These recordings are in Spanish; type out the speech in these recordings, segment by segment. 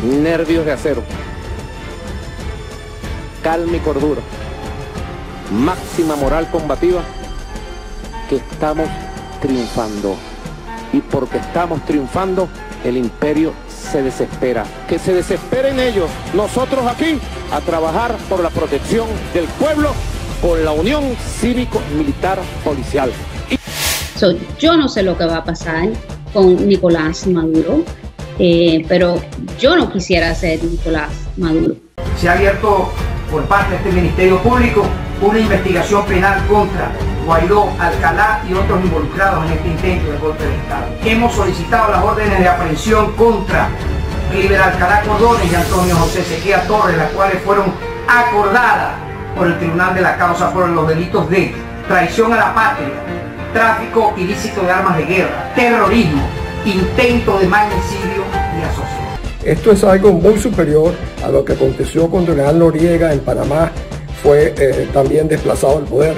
nervios de acero, calma y cordura, máxima moral combativa, que estamos triunfando. Y porque estamos triunfando, el imperio se desespera. Que se desesperen ellos, nosotros aquí, a trabajar por la protección del pueblo, con la unión cívico-militar policial. Yo no sé lo que va a pasar con Nicolás Maduro, pero yo no quisiera ser Nicolás Maduro. Se ha abierto por parte de este Ministerio Público una investigación penal contra Guaidó, Alcalá y otros involucrados en este intento de golpe de Estado. Hemos solicitado las órdenes de aprehensión contra Cliver Alcalá Cordones y Antonio José Sequea Torres, las cuales fueron acordadas por el Tribunal de la Causa por los delitos de traición a la patria, tráfico ilícito de armas de guerra, terrorismo, intento de magnicidio y asociación. Esto es algo muy superior a lo que aconteció cuando el general Noriega en Panamá fue también desplazado del poder.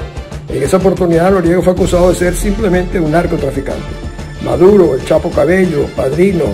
En esa oportunidad Noriega fue acusado de ser simplemente un narcotraficante. Maduro, el Chapo Cabello, Padrino,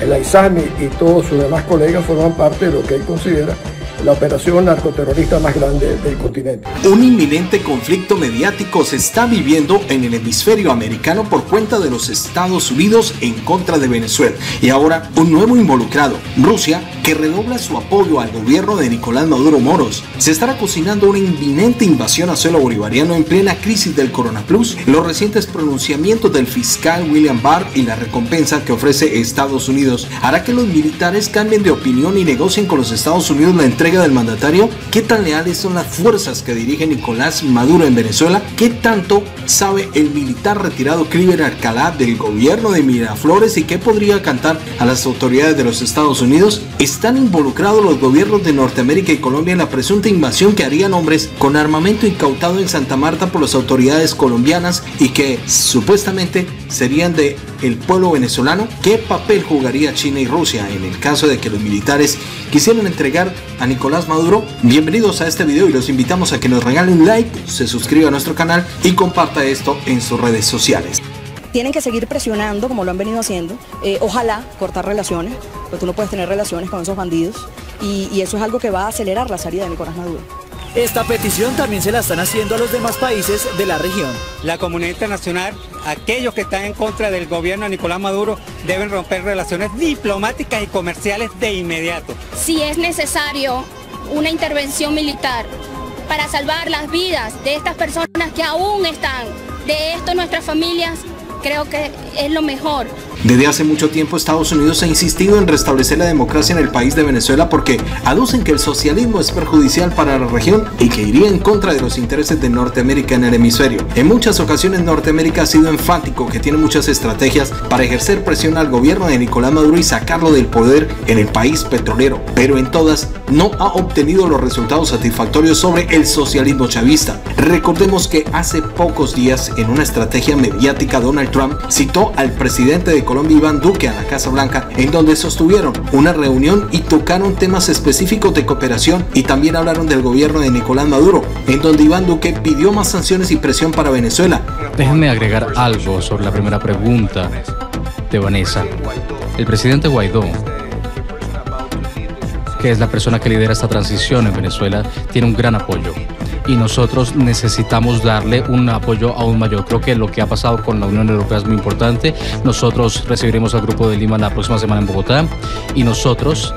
el Aizami y todos sus demás colegas forman parte de lo que él considera la operación narcoterrorista más grande del continente. Un inminente conflicto mediático se está viviendo en el hemisferio americano por cuenta de los Estados Unidos en contra de Venezuela. Y ahora un nuevo involucrado, Rusia, que redobla su apoyo al gobierno de Nicolás Maduro Moros. Se estará cocinando una inminente invasión a suelo bolivariano en plena crisis del coronavirus. Los recientes pronunciamientos del fiscal William Barr y la recompensa que ofrece Estados Unidos hará que los militares cambien de opinión y negocien con los Estados Unidos la entrega del mandatario. ¿Qué tan leales son las fuerzas que dirige Nicolás Maduro en Venezuela? ¿Qué tanto sabe el militar retirado Cliver Alcalá del gobierno de Miraflores y qué podría cantar a las autoridades de los Estados Unidos? ¿Están involucrados los gobiernos de Norteamérica y Colombia en la presunta invasión que harían hombres con armamento incautado en Santa Marta por las autoridades colombianas y que supuestamente serían de el pueblo venezolano? ¿Qué papel jugaría China y Rusia en el caso de que los militares quisieran entregar a Nicolás Maduro? Bienvenidos a este video y los invitamos a que nos regalen un like, se suscriba a nuestro canal y comparta esto en sus redes sociales. Tienen que seguir presionando como lo han venido haciendo, ojalá cortar relaciones, porque tú no puedes tener relaciones con esos bandidos y eso es algo que va a acelerar la salida de Nicolás Maduro. Esta petición también se la están haciendo a los demás países de la región. La comunidad internacional, aquellos que están en contra del gobierno de Nicolás Maduro, deben romper relaciones diplomáticas y comerciales de inmediato. Si es necesario una intervención militar para salvar las vidas de estas personas que aún están, de esto nuestras familias, creo que es lo mejor. Desde hace mucho tiempo Estados Unidos ha insistido en restablecer la democracia en el país de Venezuela porque aducen que el socialismo es perjudicial para la región y que iría en contra de los intereses de Norteamérica en el hemisferio. En muchas ocasiones Norteamérica ha sido enfático que tiene muchas estrategias para ejercer presión al gobierno de Nicolás Maduro y sacarlo del poder en el país petrolero, pero en todas no ha obtenido los resultados satisfactorios sobre el socialismo chavista. Recordemos que hace pocos días en una estrategia mediática Donald Trump citó al presidente de Colombia, Iván Duque, a la Casa Blanca, en donde sostuvieron una reunión y tocaron temas específicos de cooperación y también hablaron del gobierno de Nicolás Maduro, en donde Iván Duque pidió más sanciones y presión para Venezuela. Déjenme agregar algo sobre la primera pregunta de Vanessa. El presidente Guaidó, que es la persona que lidera esta transición en Venezuela, tiene un gran apoyo. Y nosotros necesitamos darle un apoyo aún mayor. Creo que lo que ha pasado con la Unión Europea es muy importante. Nosotros recibiremos al Grupo de Lima la próxima semana en Bogotá y nosotros,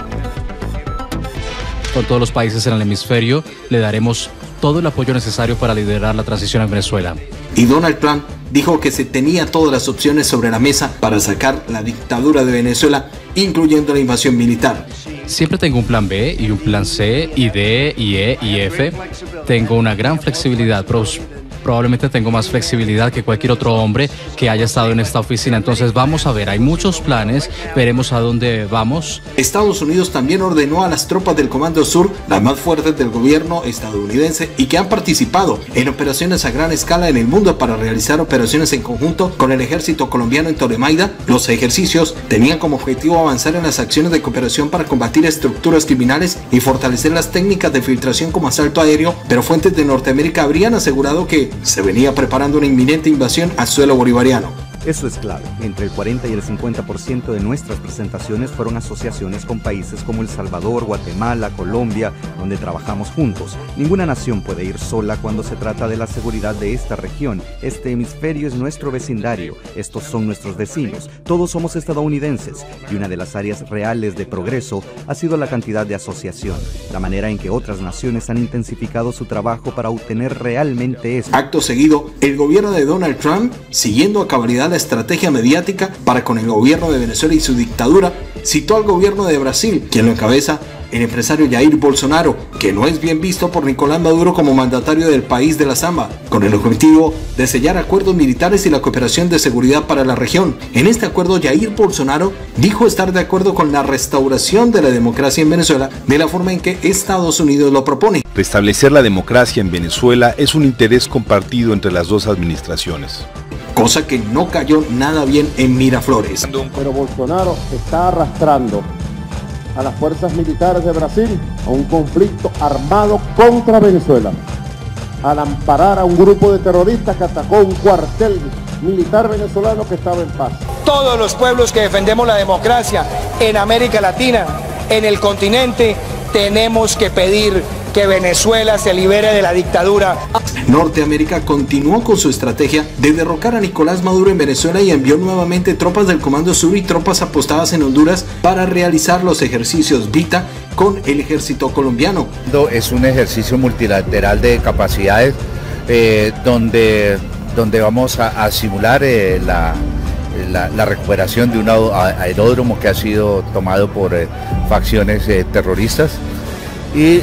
con todos los países en el hemisferio, le daremos todo el apoyo necesario para liderar la transición en Venezuela. Y Donald Trump dijo que se tenía todas las opciones sobre la mesa para sacar la dictadura de Venezuela, incluyendo la invasión militar. Siempre tengo un plan B y un plan C y D y E y F. Tengo una gran flexibilidad, probablemente tengo más flexibilidad que cualquier otro hombre que haya estado en esta oficina. Entonces vamos a ver, hay muchos planes, veremos a dónde vamos. Estados Unidos también ordenó a las tropas del Comando Sur, las más fuertes del gobierno estadounidense y que han participado en operaciones a gran escala en el mundo para realizar operaciones en conjunto con el ejército colombiano en Tolemaida. Los ejercicios tenían como objetivo avanzar en las acciones de cooperación para combatir estructuras criminales y fortalecer las técnicas de filtración como asalto aéreo, pero fuentes de Norteamérica habrían asegurado que se venía preparando una inminente invasión al suelo bolivariano. Eso es clave. Entre el 40 y el 50% de nuestras presentaciones fueron asociaciones con países como El Salvador, Guatemala, Colombia, donde trabajamos juntos. Ninguna nación puede ir sola cuando se trata de la seguridad de esta región. Este hemisferio es nuestro vecindario. Estos son nuestros vecinos. Todos somos estadounidenses. Y una de las áreas reales de progreso ha sido la cantidad de asociación, la manera en que otras naciones han intensificado su trabajo para obtener realmente eso. Acto seguido, el gobierno de Donald Trump, siguiendo a cabalidad la estrategia mediática para con el gobierno de Venezuela y su dictadura, citó al gobierno de Brasil, quien lo encabeza el empresario Jair Bolsonaro, que no es bien visto por Nicolás Maduro como mandatario del país de la Zamba, con el objetivo de sellar acuerdos militares y la cooperación de seguridad para la región. En este acuerdo, Jair Bolsonaro dijo estar de acuerdo con la restauración de la democracia en Venezuela de la forma en que Estados Unidos lo propone. Restablecer la democracia en Venezuela es un interés compartido entre las dos administraciones. Cosa que no cayó nada bien en Miraflores. Pero Bolsonaro está arrastrando a las fuerzas militares de Brasil a un conflicto armado contra Venezuela, al amparar a un grupo de terroristas que atacó un cuartel militar venezolano que estaba en paz. Todos los pueblos que defendemos la democracia en América Latina, en el continente, tenemos que pedir que Venezuela se libere de la dictadura. Norteamérica continuó con su estrategia de derrocar a Nicolás Maduro en Venezuela y envió nuevamente tropas del Comando Sur y tropas apostadas en Honduras para realizar los ejercicios Vita con el ejército colombiano. Es un ejercicio multilateral de capacidades donde vamos a simular la recuperación de un aeródromo que ha sido tomado por facciones terroristas y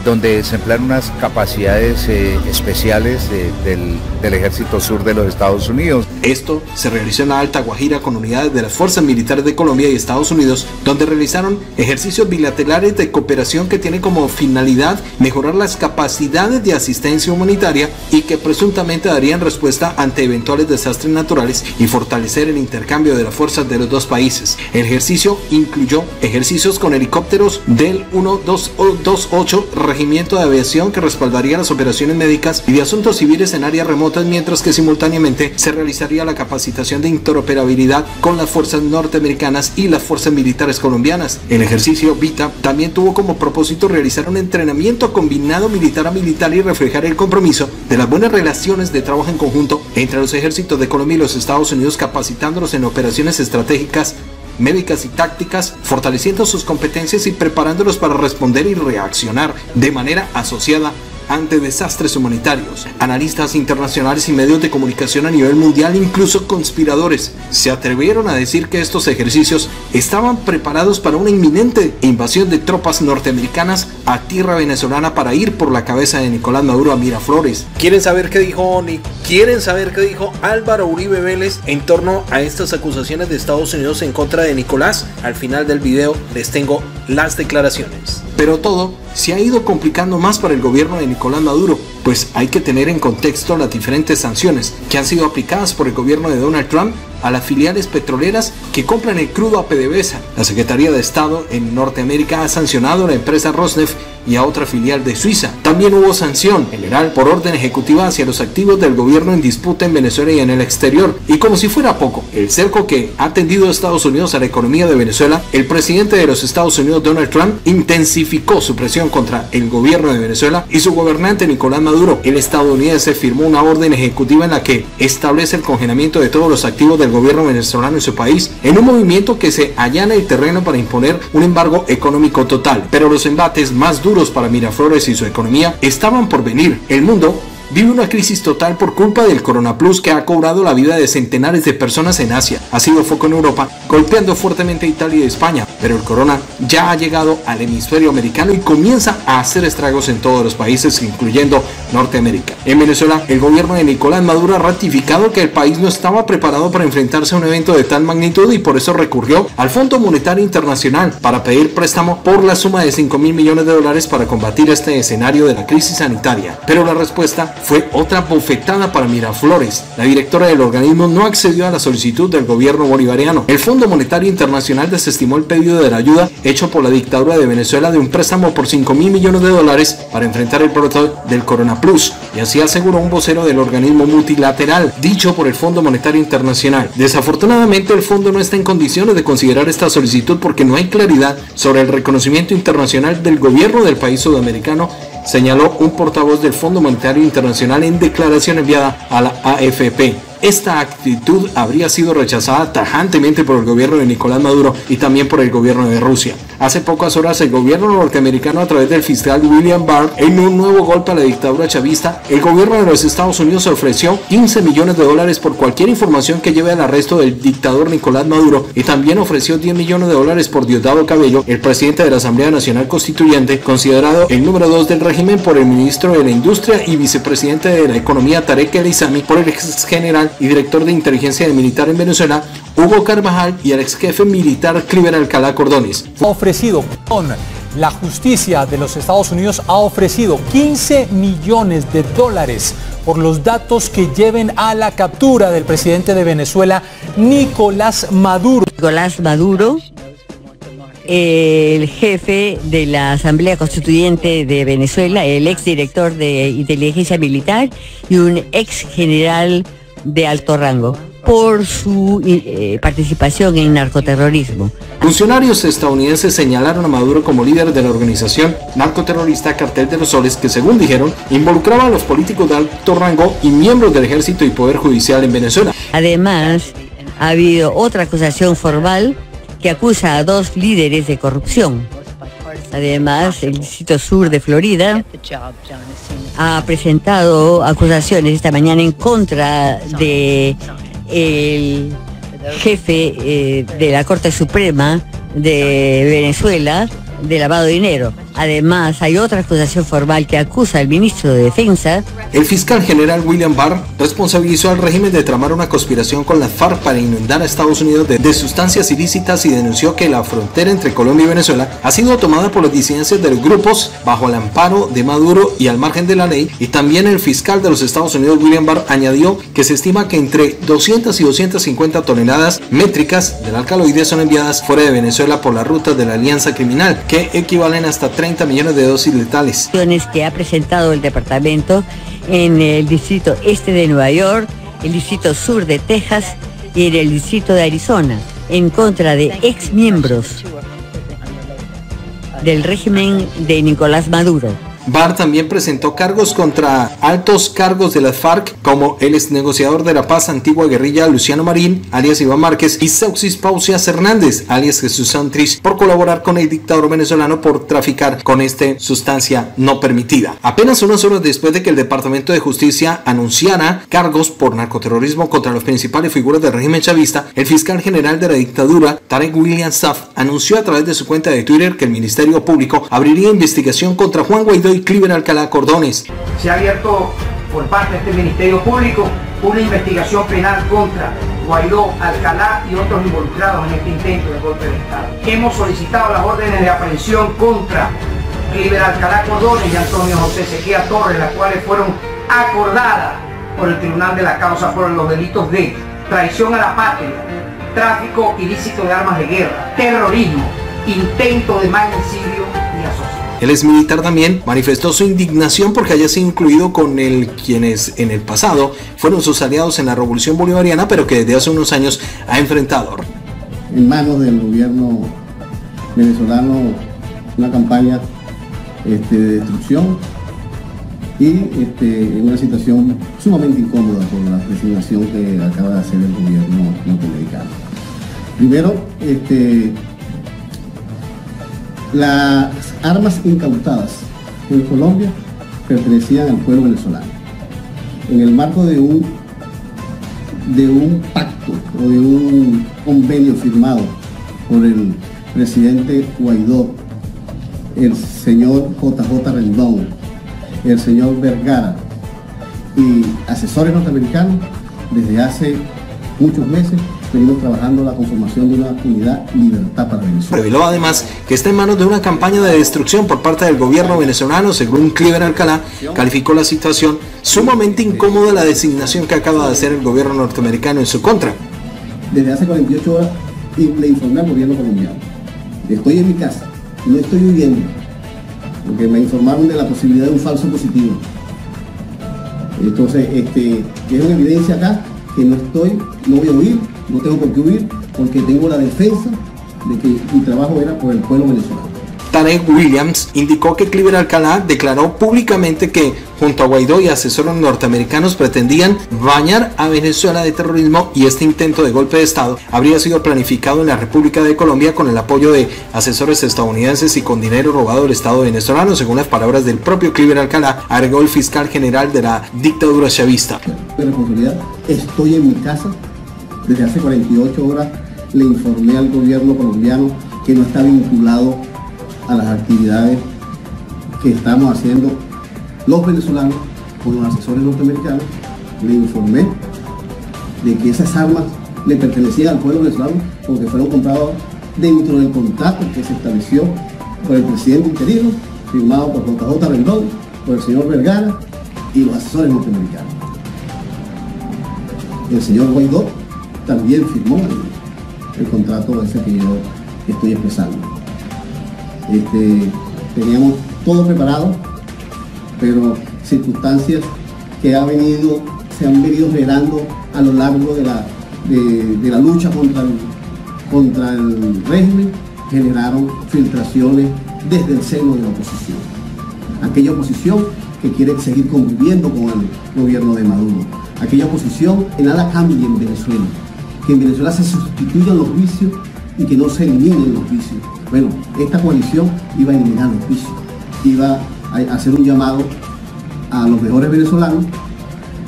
donde se emplean unas capacidades especiales del Ejército Sur de los Estados Unidos. Esto se realizó en la Alta Guajira con unidades de las Fuerzas Militares de Colombia y Estados Unidos, donde realizaron ejercicios bilaterales de cooperación que tienen como finalidad mejorar las capacidades de asistencia humanitaria y que presuntamente darían respuesta ante eventuales desastres naturales y fortalecer el intercambio de las fuerzas de los dos países. El ejercicio incluyó ejercicios con helicópteros del 1228 Regimiento de Aviación que respaldaría las operaciones médicas y de asuntos civiles en áreas remotas, mientras que simultáneamente se realizaría la capacitación de interoperabilidad con las fuerzas norteamericanas y las fuerzas militares colombianas. El ejercicio Vita también tuvo como propósito realizar un entrenamiento combinado militar a militar y reflejar el compromiso de las buenas relaciones de trabajo en conjunto entre los ejércitos de Colombia y los Estados Unidos, capacitándolos en operaciones estratégicas, médicas y tácticas, fortaleciendo sus competencias y preparándolos para responder y reaccionar de manera asociada ante desastres humanitarios. Analistas internacionales y medios de comunicación a nivel mundial, incluso conspiradores, se atrevieron a decir que estos ejercicios estaban preparados para una inminente invasión de tropas norteamericanas a tierra venezolana para ir por la cabeza de Nicolás Maduro a Miraflores. ¿Quieren saber qué dijo ONI? ¿Quieren saber qué dijo Álvaro Uribe Vélez en torno a estas acusaciones de Estados Unidos en contra de Nicolás? Al final del video les tengo las declaraciones. Pero todo se ha ido complicando más para el gobierno de Nicolás Maduro, pues hay que tener en contexto las diferentes sanciones que han sido aplicadas por el gobierno de Donald Trump a las filiales petroleras que compran el crudo a PDVSA. La Secretaría de Estado en Norteamérica ha sancionado a la empresa Rosneft y a otra filial de Suiza. También hubo sanción general por orden ejecutiva hacia los activos del gobierno en disputa en Venezuela y en el exterior. Y como si fuera poco, el cerco que ha tendido Estados Unidos a la economía de Venezuela, el presidente de los Estados Unidos, Donald Trump, intensificó su presión contra el gobierno de Venezuela y su gobernante Nicolás Maduro. El estadounidense firmó una orden ejecutiva en la que establece el congelamiento de todos los activos del gobierno venezolano en su país, en un movimiento que se allana el terreno para imponer un embargo económico total. Pero los embates más duros para Miraflores y su economía estaban por venir. El mundo vive una crisis total por culpa del Coronaplus que ha cobrado la vida de centenares de personas en Asia. Ha sido foco en Europa, golpeando fuertemente a Italia y España, pero el corona ya ha llegado al hemisferio americano y comienza a hacer estragos en todos los países, incluyendo Norteamérica. En Venezuela, el gobierno de Nicolás Maduro ha ratificado que el país no estaba preparado para enfrentarse a un evento de tal magnitud y por eso recurrió al Fondo Monetario Internacional para pedir préstamo por la suma de $5.000 millones para combatir este escenario de la crisis sanitaria. Pero la respuesta fue otra bofetada para Miraflores. La directora del organismo no accedió a la solicitud del gobierno bolivariano. El Fondo Monetario Internacional desestimó el pedido de la ayuda hecho por la dictadura de Venezuela de un préstamo por $5.000 millones para enfrentar el brote del Coronaplus, y así aseguró un vocero del organismo multilateral, dicho por el Fondo Monetario Internacional. Desafortunadamente, el fondo no está en condiciones de considerar esta solicitud porque no hay claridad sobre el reconocimiento internacional del gobierno del país sudamericano, señaló un portavoz del Fondo Monetario Internacional en declaración enviada a la AFP. Esta actitud habría sido rechazada tajantemente por el gobierno de Nicolás Maduro y también por el gobierno de Rusia. Hace pocas horas, el gobierno norteamericano, a través del fiscal William Barr, en un nuevo golpe a la dictadura chavista, el gobierno de los Estados Unidos ofreció $15 millones por cualquier información que lleve al arresto del dictador Nicolás Maduro, y también ofreció $10 millones por Diosdado Cabello, el presidente de la Asamblea Nacional Constituyente, considerado el número 2 del régimen por el ministro de la Industria y vicepresidente de la Economía Tarek El Aissami, por el ex general y director de inteligencia militar en Venezuela, Hugo Carvajal, y el ex jefe militar Cliver Alcalá Cordones. La justicia de los Estados Unidos ha ofrecido $15 millones por los datos que lleven a la captura del presidente de Venezuela, Nicolás Maduro. Nicolás Maduro, el jefe de la Asamblea Constituyente de Venezuela, el ex director de inteligencia militar y un ex general de alto rango, por su participación en narcoterrorismo. Funcionarios estadounidenses señalaron a Maduro como líder de la organización narcoterrorista Cartel de los Soles, que, según dijeron, involucraba a los políticos de alto rango y miembros del ejército y poder judicial en Venezuela. Además, ha habido otra acusación formal que acusa a 2 líderes de corrupción. Además, el Distrito Sur de Florida ha presentado acusaciones esta mañana en contra de el jefe de la Corte Suprema de Venezuela de lavado de dinero. Además, hay otra acusación formal que acusa al ministro de Defensa. El fiscal general William Barr responsabilizó al régimen de tramar una conspiración con las FARC para inundar a Estados Unidos de sustancias ilícitas, y denunció que la frontera entre Colombia y Venezuela ha sido tomada por las disidencias de los grupos bajo el amparo de Maduro y al margen de la ley. Y también el fiscal de los Estados Unidos, William Barr, añadió que se estima que entre 200 y 250 toneladas métricas del alcaloide son enviadas fuera de Venezuela por la ruta de la alianza criminal, que equivalen hasta 30 millones de dosis letales. Que ha presentado el departamento en el distrito este de Nueva York, el distrito sur de Texas y en el distrito de Arizona, en contra de ex miembros del régimen de Nicolás Maduro. Barr también presentó cargos contra altos cargos de las FARC, como el ex negociador de la paz antigua guerrilla Luciano Marín, alias Iván Márquez, y Saucis Pausias Hernández, alias Jesús Santrich, por colaborar con el dictador venezolano por traficar con esta sustancia no permitida. Apenas unas horas después de que el Departamento de Justicia anunciara cargos por narcoterrorismo contra las principales figuras del régimen chavista, el fiscal general de la dictadura, Tarek William Saab, anunció a través de su cuenta de Twitter que el Ministerio Público abriría investigación contra Juan Guaidó y Cliver Alcalá Cordones. Se ha abierto por parte de este Ministerio Público una investigación penal contra Guaidó, Alcalá y otros involucrados en este intento de golpe de Estado. Hemos solicitado las órdenes de aprehensión contra Cliver Alcalá Cordones y Antonio José Sequía Torres, las cuales fueron acordadas por el Tribunal de la Causa por los delitos de traición a la patria, tráfico ilícito de armas de guerra, terrorismo, intento de magnicidio y asociación. El exmilitar también manifestó su indignación porque haya sido incluido con quienes en el pasado fueron sus aliados en la Revolución Bolivariana, pero que desde hace unos años ha enfrentado. En manos del gobierno venezolano una campaña de destrucción y en una situación sumamente incómoda por la designación que acaba de hacer el gobierno norteamericano. Primero, las armas incautadas en Colombia pertenecían al pueblo venezolano. En el marco de un pacto o de un convenio firmado por el presidente Guaidó, el señor JJ Rendón, el señor Vergara y asesores norteamericanos, desde hace muchos meses venimos trabajando la conformación de una unidad Libertad para Venezuela. Reveló además que está en manos de una campaña de destrucción por parte del gobierno venezolano. Según Cliver Alcalá, calificó la situación sumamente incómoda la designación que acaba de hacer el gobierno norteamericano en su contra. Desde hace 48 horas le informé al gobierno colombiano. Estoy en mi casa, no estoy viviendo, porque me informaron de la posibilidad de un falso positivo. Entonces, es una evidencia acá que no voy a huir, no tengo por qué huir, porque tengo la defensa de que mi trabajo era por el pueblo venezolano. Tarek Williams indicó que Cliver Alcalá declaró públicamente que junto a Guaidó y asesores norteamericanos pretendían bañar a Venezuela de terrorismo, y este intento de golpe de Estado habría sido planificado en la República de Colombia con el apoyo de asesores estadounidenses y con dinero robado del Estado venezolano, según las palabras del propio Cliver Alcalá, agregó el fiscal general de la dictadura chavista. De responsabilidad, estoy en mi casa, desde hace 48 horas le informé al gobierno colombiano que no está vinculado a las actividades que estamos haciendo los venezolanos con los asesores norteamericanos. Le informé de que esas armas le pertenecían al pueblo venezolano porque fueron compradas dentro del contrato que se estableció por el presidente interino, firmado por JJ Rendón, por el señor Vergara y los asesores norteamericanos. El señor Guaidó también firmó el contrato ese que yo estoy expresando. Teníamos todo preparado, pero circunstancias que se han venido generando a lo largo de la lucha contra el régimen generaron filtraciones desde el seno de la oposición. Aquella oposición que quiere seguir conviviendo con el gobierno de Maduro. Aquella oposición que nada cambie en Venezuela. Que en Venezuela se sustituyan los vicios y que no se eliminen los vicios. Bueno, esta coalición iba a eliminar los vicios, iba a hacer un llamado a los mejores venezolanos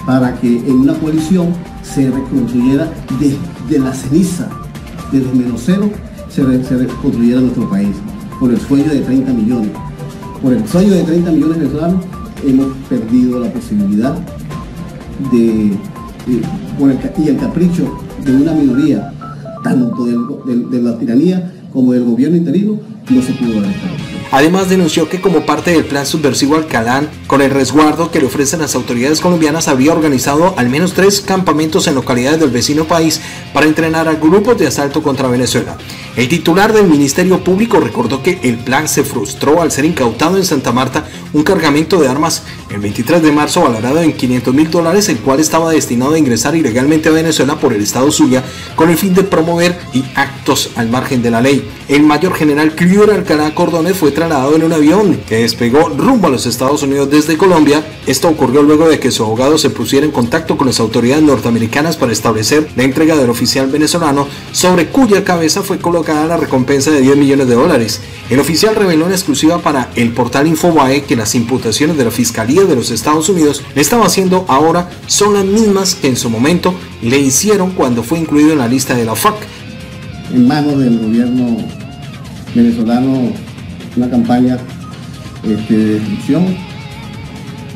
para que en una coalición se reconstruyera desde la ceniza, desde menos cero, se reconstruyera nuestro país, por el sueño de 30 millones. Por el sueño de 30 millones de venezolanos hemos perdido la posibilidad y el capricho de una minoría, tanto de la tiranía como del gobierno interino, no se pudo dar. Además denunció que como parte del plan subversivo Alcalá, con el resguardo que le ofrecen las autoridades colombianas, habría organizado al menos 3 campamentos en localidades del vecino país para entrenar a grupos de asalto contra Venezuela. El titular del Ministerio Público recordó que el plan se frustró al ser incautado en Santa Marta un cargamento de armas el 23 de marzo valorado en $500.000, el cual estaba destinado a ingresar ilegalmente a Venezuela por el Estado Zulia con el fin de promover actos al margen de la ley. El mayor general Cliver Alcalá Cordones fue trasladado en un avión que despegó rumbo a los Estados Unidos desde Colombia. Esto ocurrió luego de que su abogado se pusiera en contacto con las autoridades norteamericanas para establecer la entrega del oficial venezolano, sobre cuya cabeza fue colocada la recompensa de $10 millones. El oficial reveló en exclusiva para el portal Infobae que las imputaciones de la Fiscalía de los Estados Unidos le estaba haciendo ahora son las mismas que en su momento le hicieron cuando fue incluido en la lista de la FARC. En manos del gobierno venezolano una campaña de destrucción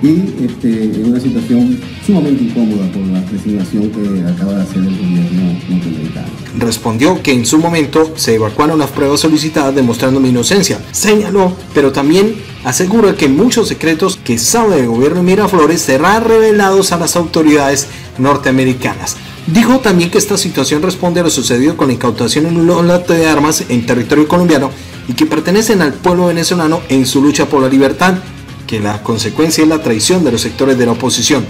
y en una situación sumamente incómoda por la designación que acaba de hacer el gobierno norteamericano. Respondió que en su momento se evacuaron las pruebas solicitadas demostrando mi inocencia. Señaló, pero también asegura que muchos secretos que sabe el gobierno de Miraflores serán revelados a las autoridades norteamericanas. Dijo también que esta situación responde a lo sucedido con la incautación en un lote de armas en territorio colombiano y que pertenecen al pueblo venezolano en su lucha por la libertad, que la consecuencia es la traición de los sectores de la oposición.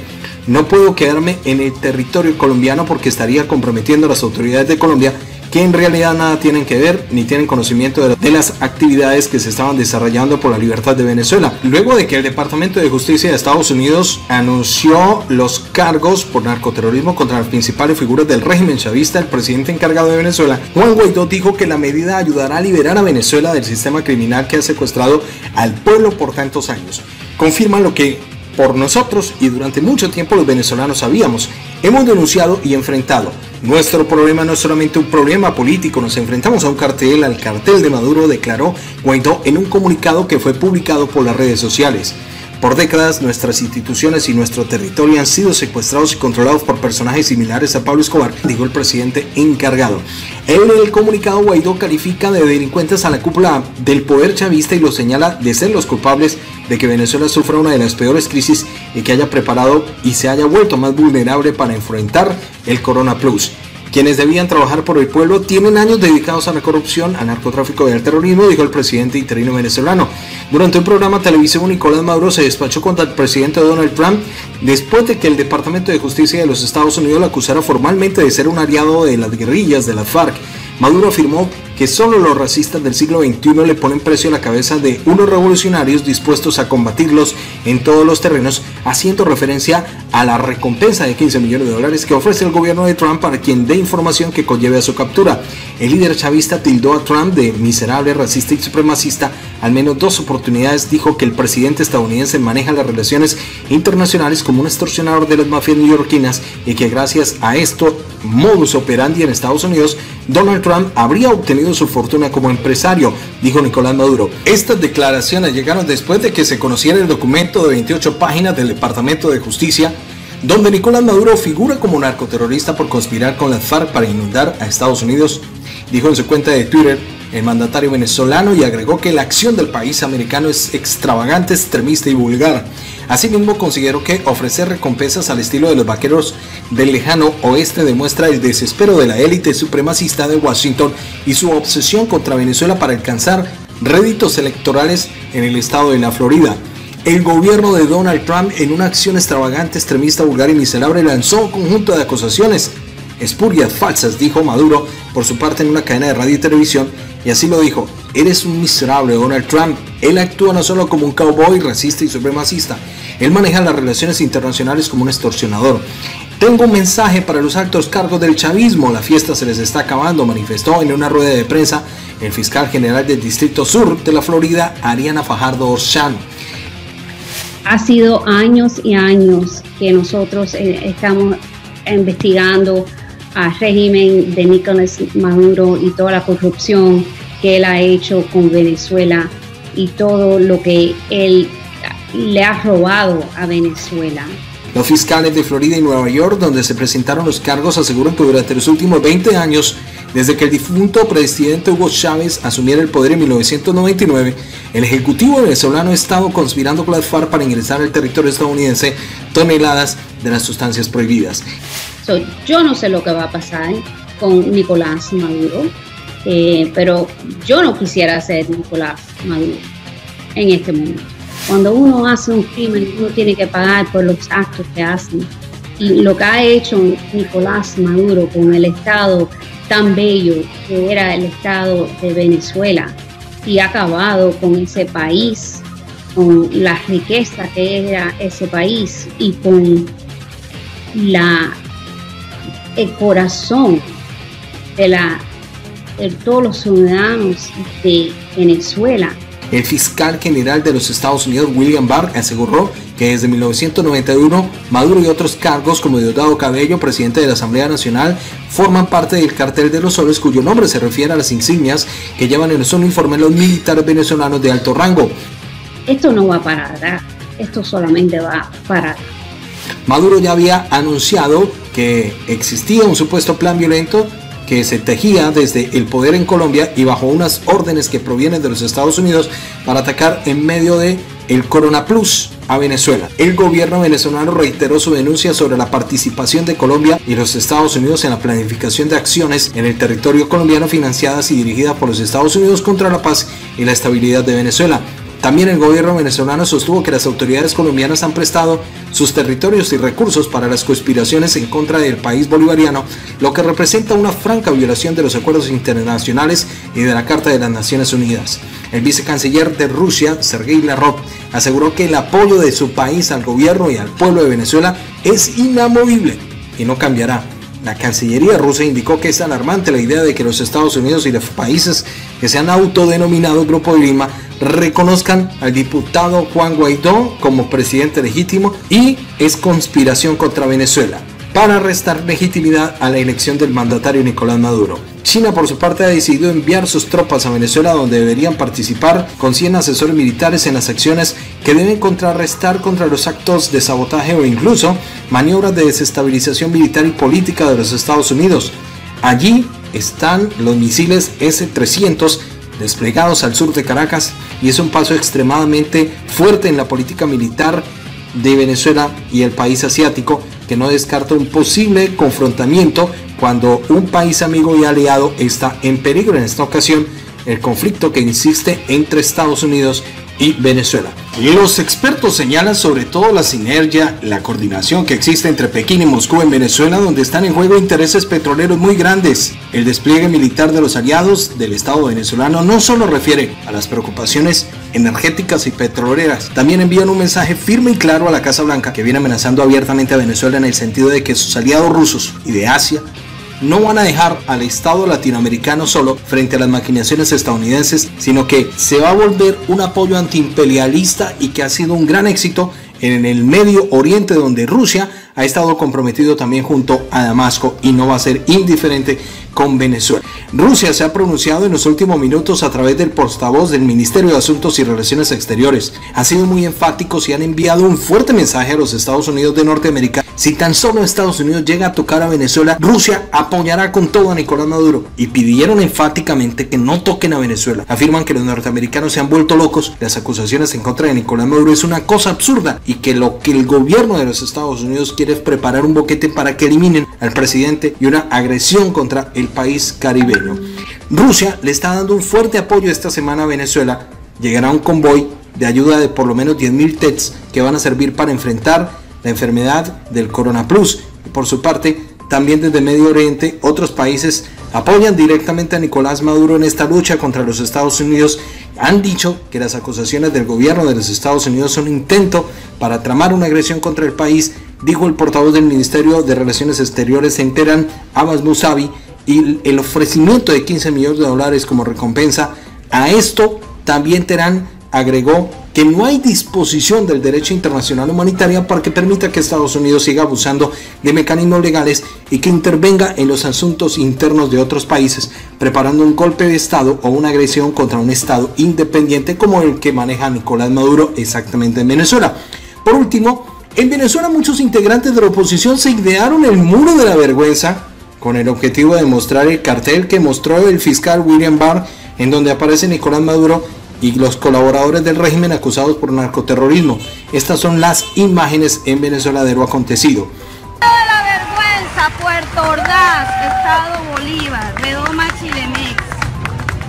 No puedo quedarme en el territorio colombiano porque estaría comprometiendo a las autoridades de Colombia, que en realidad nada tienen que ver ni tienen conocimiento de las actividades que se estaban desarrollando por la libertad de Venezuela. Luego de que el Departamento de Justicia de Estados Unidos anunció los cargos por narcoterrorismo contra las principales figuras del régimen chavista, el presidente encargado de Venezuela, Juan Guaidó, dijo que la medida ayudará a liberar a Venezuela del sistema criminal que ha secuestrado al pueblo por tantos años. Confirma lo que por nosotros y durante mucho tiempo los venezolanos sabíamos. Hemos denunciado y enfrentado. Nuestro problema no es solamente un problema político, nos enfrentamos a un cartel, al cartel de Maduro, declaró Guaidó en un comunicado que fue publicado por las redes sociales. Por décadas, nuestras instituciones y nuestro territorio han sido secuestrados y controlados por personajes similares a Pablo Escobar, dijo el presidente encargado. En el comunicado, Guaidó califica de delincuentes a la cúpula del poder chavista y los señala de ser los culpables de que Venezuela sufra una de las peores crisis y que haya preparado y se haya vuelto más vulnerable para enfrentar el Corona Plus. Quienes debían trabajar por el pueblo tienen años dedicados a la corrupción, al narcotráfico y al terrorismo, dijo el presidente interino venezolano. Durante un programa televisivo, Nicolás Maduro se despachó contra el presidente Donald Trump después de que el Departamento de Justicia de los Estados Unidos lo acusara formalmente de ser un aliado de las guerrillas de las FARC. Maduro afirmó que solo los racistas del siglo XXI le ponen precio a la cabeza de unos revolucionarios dispuestos a combatirlos en todos los terrenos, haciendo referencia a la recompensa de $15 millones que ofrece el gobierno de Trump para quien dé información que conlleve a su captura. El líder chavista tildó a Trump de miserable, racista y supremacista. Al menos 2 oportunidades dijo que el presidente estadounidense maneja las relaciones internacionales como un extorsionador de las mafias neoyorquinas y que gracias a esto modus operandi en Estados Unidos, Donald Trump habría obtenido su fortuna como empresario, dijo Nicolás Maduro. Estas declaraciones llegaron después de que se conociera el documento de 28 páginas del Departamento de Justicia, donde Nicolás Maduro figura como narcoterrorista por conspirar con las FARC para inundar a Estados Unidos, dijo en su cuenta de Twitter el mandatario venezolano, y agregó que la acción del país americano es extravagante, extremista y vulgar. Asimismo, consideró que ofrecer recompensas al estilo de los vaqueros del lejano oeste demuestra el desespero de la élite supremacista de Washington y su obsesión contra Venezuela para alcanzar réditos electorales en el estado de la Florida. El gobierno de Donald Trump, en una acción extravagante, extremista, vulgar y miserable, lanzó un conjunto de acusaciones espurias, falsas, dijo Maduro por su parte en una cadena de radio y televisión, y así lo dijo: eres un miserable, Donald Trump. Él actúa no solo como un cowboy racista y supremacista, él maneja las relaciones internacionales como un extorsionador. Tengo un mensaje para los altos cargos del chavismo, la fiesta se les está acabando, manifestó en una rueda de prensa el fiscal general del Distrito Sur de la Florida, Ariana Fajardo Orshán. Ha sido años y años que nosotros estamos investigando al régimen de Nicolás Maduro y toda la corrupción que él ha hecho con Venezuela y todo lo que él le ha robado a Venezuela. Los fiscales de Florida y Nueva York, donde se presentaron los cargos, aseguran que durante los últimos 20 años, desde que el difunto presidente Hugo Chávez asumiera el poder en 1999, el ejecutivo venezolano ha estado conspirando con las FARC para ingresar al territorio estadounidense toneladas de las sustancias prohibidas. Yo no sé lo que va a pasar con Nicolás Maduro, pero yo no quisiera ser Nicolás Maduro en este momento. Cuando uno hace un crimen, uno tiene que pagar por los actos que hacen. Y lo que ha hecho Nicolás Maduro con el Estado tan bello que era el Estado de Venezuela, y ha acabado con ese país, con la riqueza que era ese país y con el corazón de todos los ciudadanos de Venezuela. El fiscal general de los Estados Unidos, William Barr, aseguró que desde 1991 Maduro y otros cargos como Diosdado Cabello, presidente de la Asamblea Nacional, forman parte del cartel de los soles, cuyo nombre se refiere a las insignias que llevan en su uniforme los militares venezolanos de alto rango. Esto no va a parar, esto solamente va a parar. Maduro ya había anunciado que existía un supuesto plan violento que se tejía desde el poder en Colombia y bajo unas órdenes que provienen de los Estados Unidos para atacar en medio de el Corona Plus a Venezuela. El gobierno venezolano reiteró su denuncia sobre la participación de Colombia y los Estados Unidos en la planificación de acciones en el territorio colombiano financiadas y dirigidas por los Estados Unidos contra la paz y la estabilidad de Venezuela. También el gobierno venezolano sostuvo que las autoridades colombianas han prestado sus territorios y recursos para las conspiraciones en contra del país bolivariano, lo que representa una franca violación de los acuerdos internacionales y de la Carta de las Naciones Unidas. El vicecanciller de Rusia, Sergei Lavrov, aseguró que el apoyo de su país al gobierno y al pueblo de Venezuela es inamovible y no cambiará. La Cancillería rusa indicó que es alarmante la idea de que los Estados Unidos y los países que se han autodenominado Grupo de Lima reconozcan al diputado Juan Guaidó como presidente legítimo, y es conspiración contra Venezuela para restar legitimidad a la elección del mandatario Nicolás Maduro. China, por su parte, ha decidido enviar sus tropas a Venezuela, donde deberían participar con 100 asesores militares en las acciones que deben contrarrestar contra los actos de sabotaje o incluso maniobras de desestabilización militar y política de los Estados Unidos. Allí están los misiles S-300 desplegados al sur de Caracas y es un paso extremadamente fuerte en la política militar de Venezuela y el país asiático, que no descarta un posible confrontamiento cuando un país amigo y aliado está en peligro. En esta ocasión, el conflicto que insiste entre Estados Unidos y Venezuela. Los expertos señalan sobre todo la sinergia, la coordinación que existe entre Pekín y Moscú en Venezuela, donde están en juego intereses petroleros muy grandes. El despliegue militar de los aliados del Estado venezolano no solo refiere a las preocupaciones energéticas y petroleras, también envían un mensaje firme y claro a la Casa Blanca, que viene amenazando abiertamente a Venezuela en el sentido de que sus aliados rusos y de Asia no van a dejar al Estado latinoamericano solo frente a las maquinaciones estadounidenses, sino que se va a volver un apoyo antiimperialista y que ha sido un gran éxito en el Medio Oriente, donde Rusia ha estado comprometido también junto a Damasco y no va a ser indiferente con Venezuela. Rusia se ha pronunciado en los últimos minutos a través del portavoz del Ministerio de Asuntos y Relaciones Exteriores. Han sido muy enfáticos y han enviado un fuerte mensaje a los Estados Unidos de Norteamérica. Si tan solo Estados Unidos llega a tocar a Venezuela, Rusia apoyará con todo a Nicolás Maduro, y pidieron enfáticamente que no toquen a Venezuela. Afirman que los norteamericanos se han vuelto locos, las acusaciones en contra de Nicolás Maduro es una cosa absurda y que lo que el gobierno de los Estados Unidos quiere es preparar un boquete para que eliminen al presidente y una agresión contra el país caribeño. Rusia le está dando un fuerte apoyo esta semana a Venezuela. Llegará un convoy de ayuda de por lo menos 10.000 tests que van a servir para enfrentar la enfermedad del coronavirus. Y por su parte, también desde Medio Oriente, otros países apoyan directamente a Nicolás Maduro en esta lucha contra los Estados Unidos. Han dicho que las acusaciones del gobierno de los Estados Unidos son un intento para tramar una agresión contra el país, dijo el portavoz del Ministerio de Relaciones Exteriores en Teherán, Abbas Mousavi, y el ofrecimiento de $15 millones como recompensa. A esto también Teherán agregó que no hay disposición del derecho internacional humanitario para que permita que Estados Unidos siga abusando de mecanismos legales y que intervenga en los asuntos internos de otros países, preparando un golpe de Estado o una agresión contra un Estado independiente como el que maneja Nicolás Maduro exactamente en Venezuela. Por último, en Venezuela muchos integrantes de la oposición se idearon el muro de la vergüenza con el objetivo de mostrar el cartel que mostró el fiscal William Barr, en donde aparece Nicolás Maduro y los colaboradores del régimen acusados por narcoterrorismo. Estas son las imágenes en Venezuela de lo acontecido. Muro de la vergüenza, Puerto Ordaz, Estado Bolívar, Redoma, Chilemex.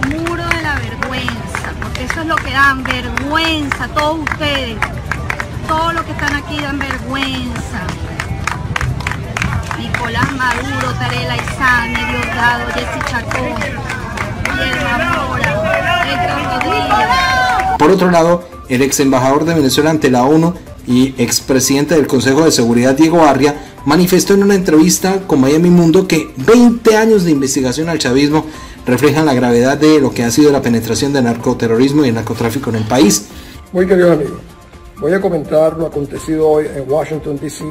Muro de la vergüenza, porque eso es lo que dan vergüenza, todos ustedes. Todos los que están aquí dan vergüenza. Nicolás Maduro, Tarela Izán, Diosdado, Jessy Chacón, Guillermo Mora, Héctor Rodríguez. Por otro lado, el ex embajador de Venezuela ante la ONU y expresidente del Consejo de Seguridad, Diego Arria, manifestó en una entrevista con Miami Mundo que 20 años de investigación al chavismo reflejan la gravedad de lo que ha sido la penetración del narcoterrorismo y el narcotráfico en el país. Muy querido amigo, voy a comentar lo acontecido hoy en Washington, D.C.,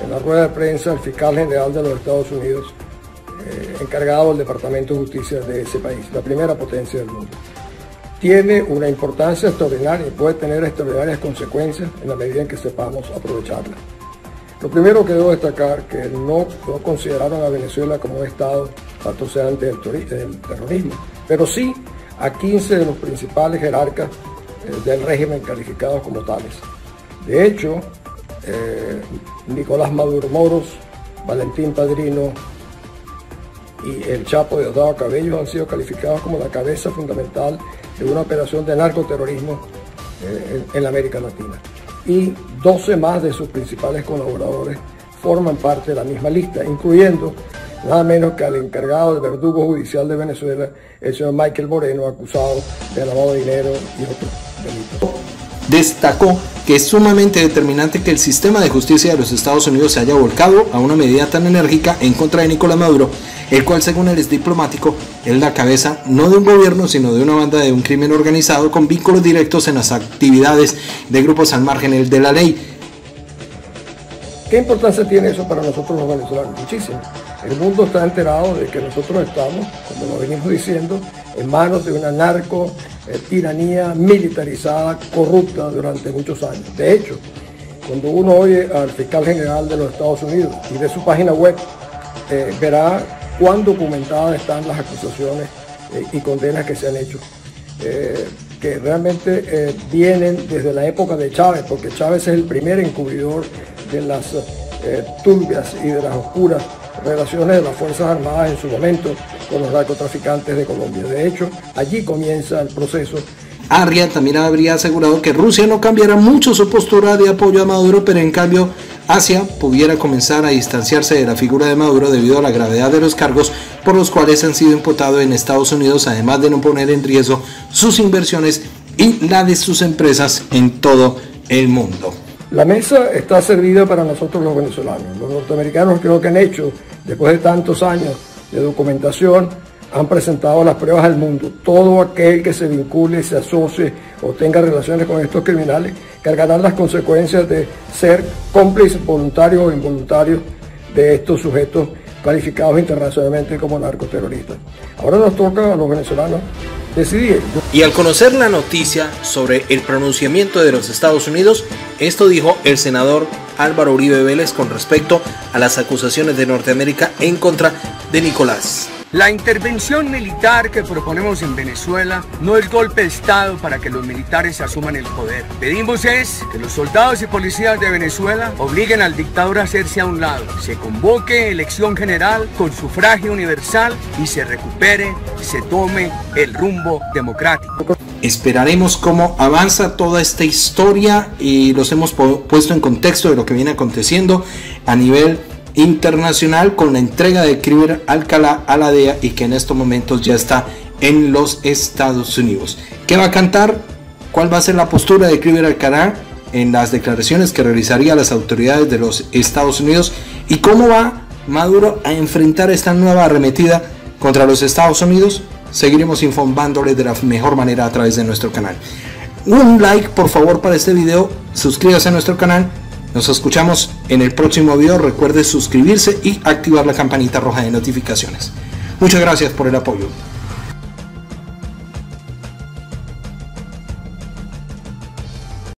en la rueda de prensa del fiscal general de los Estados Unidos, encargado del Departamento de Justicia de ese país, la primera potencia del mundo. Tiene una importancia extraordinaria y puede tener extraordinarias consecuencias en la medida en que sepamos aprovecharla. Lo primero que debo destacar es que no consideraron a Venezuela como un Estado patrocinante del terrorismo, pero sí a 15 de los principales jerarcas del régimen calificados como tales. De hecho, Nicolás Maduro Moros, Valentín Padrino y el Chapo Diosdado Cabello han sido calificados como la cabeza fundamental de una operación de narcoterrorismo en la América Latina. Y 12 más de sus principales colaboradores forman parte de la misma lista, incluyendo nada menos que al encargado del verdugo judicial de Venezuela, el señor Michael Moreno, acusado de lavado de dinero y otros delitos. Destacó que es sumamente determinante que el sistema de justicia de los Estados Unidos se haya volcado a una medida tan enérgica en contra de Nicolás Maduro, el cual, según el ex diplomático, es la cabeza no de un gobierno, sino de una banda de un crimen organizado con vínculos directos en las actividades de grupos al margen de la ley. ¿Qué importancia tiene eso para nosotros los venezolanos? Muchísimo. El mundo está enterado de que nosotros estamos, como lo venimos diciendo, en manos de una tiranía militarizada, corrupta durante muchos años. De hecho, cuando uno oye al fiscal general de los Estados Unidos y ve su página web, verá cuán documentadas están las acusaciones y condenas que se han hecho, que realmente vienen desde la época de Chávez, porque Chávez es el primer encubridor de las turbias y de las oscuras relaciones de las Fuerzas Armadas en su momento con los narcotraficantes de Colombia. De hecho, allí comienza el proceso. Arria también habría asegurado que Rusia no cambiará mucho su postura de apoyo a Maduro, pero en cambio Asia pudiera comenzar a distanciarse de la figura de Maduro debido a la gravedad de los cargos por los cuales han sido imputados en Estados Unidos, además de no poner en riesgo sus inversiones y la de sus empresas en todo el mundo. La mesa está servida para nosotros los venezolanos. Los norteamericanos creo que han hecho, después de tantos años de documentación, han presentado las pruebas al mundo. Todo aquel que se vincule, se asocie o tenga relaciones con estos criminales cargarán las consecuencias de ser cómplices voluntarios o involuntarios de estos sujetos calificados internacionalmente como narcoterroristas. Ahora nos toca a los venezolanos decidir. Y al conocer la noticia sobre el pronunciamiento de los Estados Unidos, esto dijo el senador Álvaro Uribe Vélez con respecto a las acusaciones de Norteamérica en contra de Nicolás. La intervención militar que proponemos en Venezuela no es golpe de Estado para que los militares asuman el poder. Pedimos es que los soldados y policías de Venezuela obliguen al dictador a hacerse a un lado, se convoque elección general con sufragio universal y se recupere, se tome el rumbo democrático. Esperaremos cómo avanza toda esta historia y los hemos puesto en contexto de lo que viene aconteciendo a nivel internacional con la entrega de Kriver Alcalá a la DEA y que en estos momentos ya está en los Estados Unidos. ¿Qué va a cantar? ¿Cuál va a ser la postura de Kriver Alcalá en las declaraciones que realizaría las autoridades de los Estados Unidos? ¿Y cómo va Maduro a enfrentar esta nueva arremetida contra los Estados Unidos? Seguiremos informándoles de la mejor manera a través de nuestro canal. Un like por favor para este video, suscríbase a nuestro canal. Nos escuchamos en el próximo video. Recuerde suscribirse y activar la campanita roja de notificaciones. Muchas gracias por el apoyo.